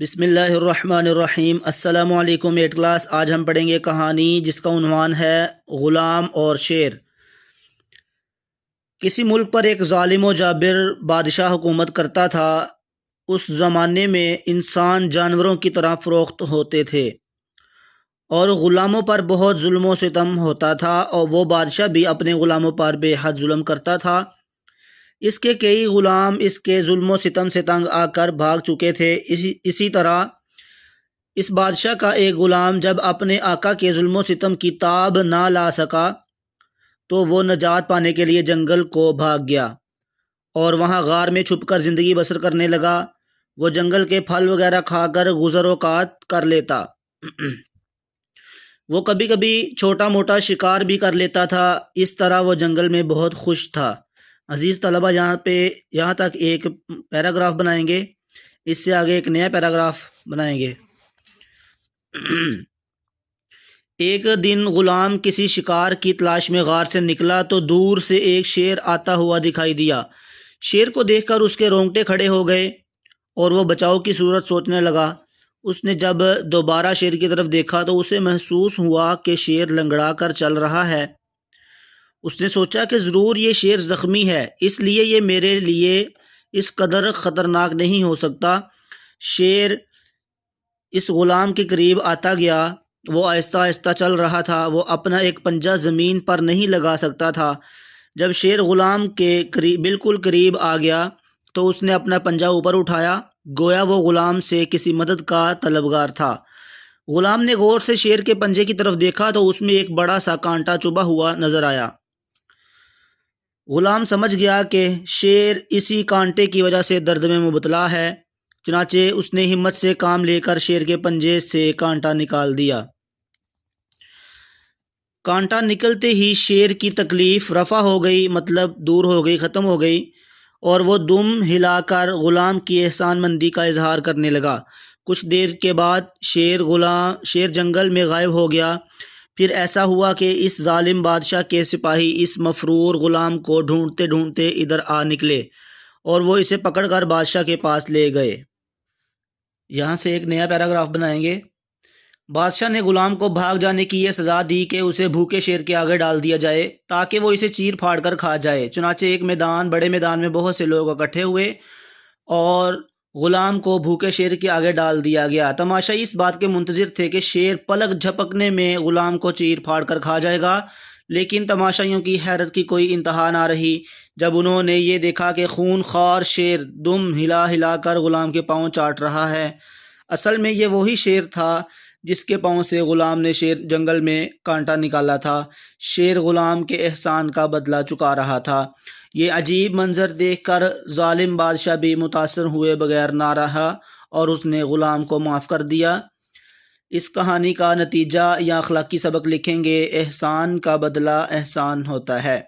بسم اللہ الرحمن الرحیم۔ السلام علیکم ایٹ کلاس۔ آج ہم پڑھیں گے کہانی جس کا عنوان ہے غلام اور شیر۔ کسی ملک پر ایک ظالم و جابر بادشاہ حکومت کرتا تھا۔ اس زمانے میں انسان جانوروں کی طرح فروخت ہوتے تھے اور غلاموں پر بہت ظلم و ستم ہوتا تھا، اور وہ بادشاہ بھی اپنے غلاموں پر بے حد ظلم کرتا تھا۔ اس کے کئی غلام اس کے ظلم و ستم سے تنگ آ کر بھاگ چکے تھے۔ اسی طرح اس بادشاہ کا ایک غلام جب اپنے آقا کے ظلم و ستم کی تاب نہ لا سکا تو وہ نجات پانے کے لیے جنگل کو بھاگ گیا اور وہاں غار میں چھپ کر زندگی بسر کرنے لگا۔ وہ جنگل کے پھل وغیرہ کھا کر گزر اوقات کر لیتا۔ وہ کبھی کبھی چھوٹا موٹا شکار بھی کر لیتا تھا۔ اس طرح وہ جنگل میں بہت خوش تھا۔ عزیز طلبہ، یہاں تک ایک پیراگراف بنائیں گے، اس سے آگے ایک نیا پیراگراف بنائیں گے۔ ایک دن غلام کسی شکار کی تلاش میں غار سے نکلا تو دور سے ایک شیر آتا ہوا دکھائی دیا۔ شیر کو دیکھ کر اس کے رونگٹے کھڑے ہو گئے اور وہ بچاؤ کی صورت سوچنے لگا۔ اس نے جب دوبارہ شیر کی طرف دیکھا تو اسے محسوس ہوا کہ شیر لنگڑا کر چل رہا ہے۔ اس نے سوچا کہ ضرور یہ شیر زخمی ہے، اس لیے یہ میرے لیے اس قدر خطرناک نہیں ہو سکتا۔ شیر اس غلام کے قریب آتا گیا۔ وہ آہستہ آہستہ چل رہا تھا۔ وہ اپنا ایک پنجہ زمین پر نہیں لگا سکتا تھا۔ جب شیر غلام کے بالکل قریب آ گیا تو اس نے اپنا پنجہ اوپر اٹھایا، گویا وہ غلام سے کسی مدد کا طلبگار تھا۔ غلام نے غور سے شیر کے پنجے کی طرف دیکھا تو اس میں ایک بڑا سا کانٹا چبھا ہوا نظر آیا۔ غلام سمجھ گیا کہ شیر اسی کانٹے کی وجہ سے درد میں مبتلا ہے، چنانچہ اس نے ہمت سے کام لے کر شیر کے پنجے سے کانٹا نکال دیا۔ کانٹا نکلتے ہی شیر کی تکلیف رفع ہو گئی، مطلب دور ہو گئی، ختم ہو گئی، اور وہ دم ہلا کر غلام کی احسان مندی کا اظہار کرنے لگا۔ کچھ دیر کے بعد شیر جنگل میں غائب ہو گیا۔ پھر ایسا ہوا کہ اس ظالم بادشاہ کے سپاہی اس مفرور غلام کو ڈھونڈتے ڈھونڈتے ادھر آ نکلے اور وہ اسے پکڑ کر بادشاہ کے پاس لے گئے۔ یہاں سے ایک نیا پیراگراف بنائیں گے۔ بادشاہ نے غلام کو بھاگ جانے کی یہ سزا دی کہ اسے بھوکے شیر کے آگے ڈال دیا جائے تاکہ وہ اسے چیر پھاڑ کر کھا جائے۔ چنانچہ ایک بڑے میدان میں بہت سے لوگ اکٹھے ہوئے اور غلام کو بھوکے شیر کے آگے ڈال دیا گیا۔ تماشائی اس بات کے منتظر تھے کہ شیر پلک جھپکنے میں غلام کو چیر پھاڑ کر کھا جائے گا، لیکن تماشائیوں کی حیرت کی کوئی انتہا نہ رہی جب انہوں نے یہ دیکھا کہ خون خوار شیر دم ہلا ہلا کر غلام کے پاؤں چاٹ رہا ہے۔ اصل میں یہ وہی شیر تھا جس کے پاؤں سے غلام نے جنگل میں کانٹا نکالا تھا۔ شیر غلام کے احسان کا بدلہ چکا رہا تھا۔ یہ عجیب منظر دیکھ کر ظالم بادشاہ بھی متاثر ہوئے بغیر نہ رہا اور اس نے غلام کو معاف کر دیا۔ اس کہانی کا نتیجہ یا اخلاقی سبق لکھیں گے۔ احسان کا بدلہ احسان ہوتا ہے۔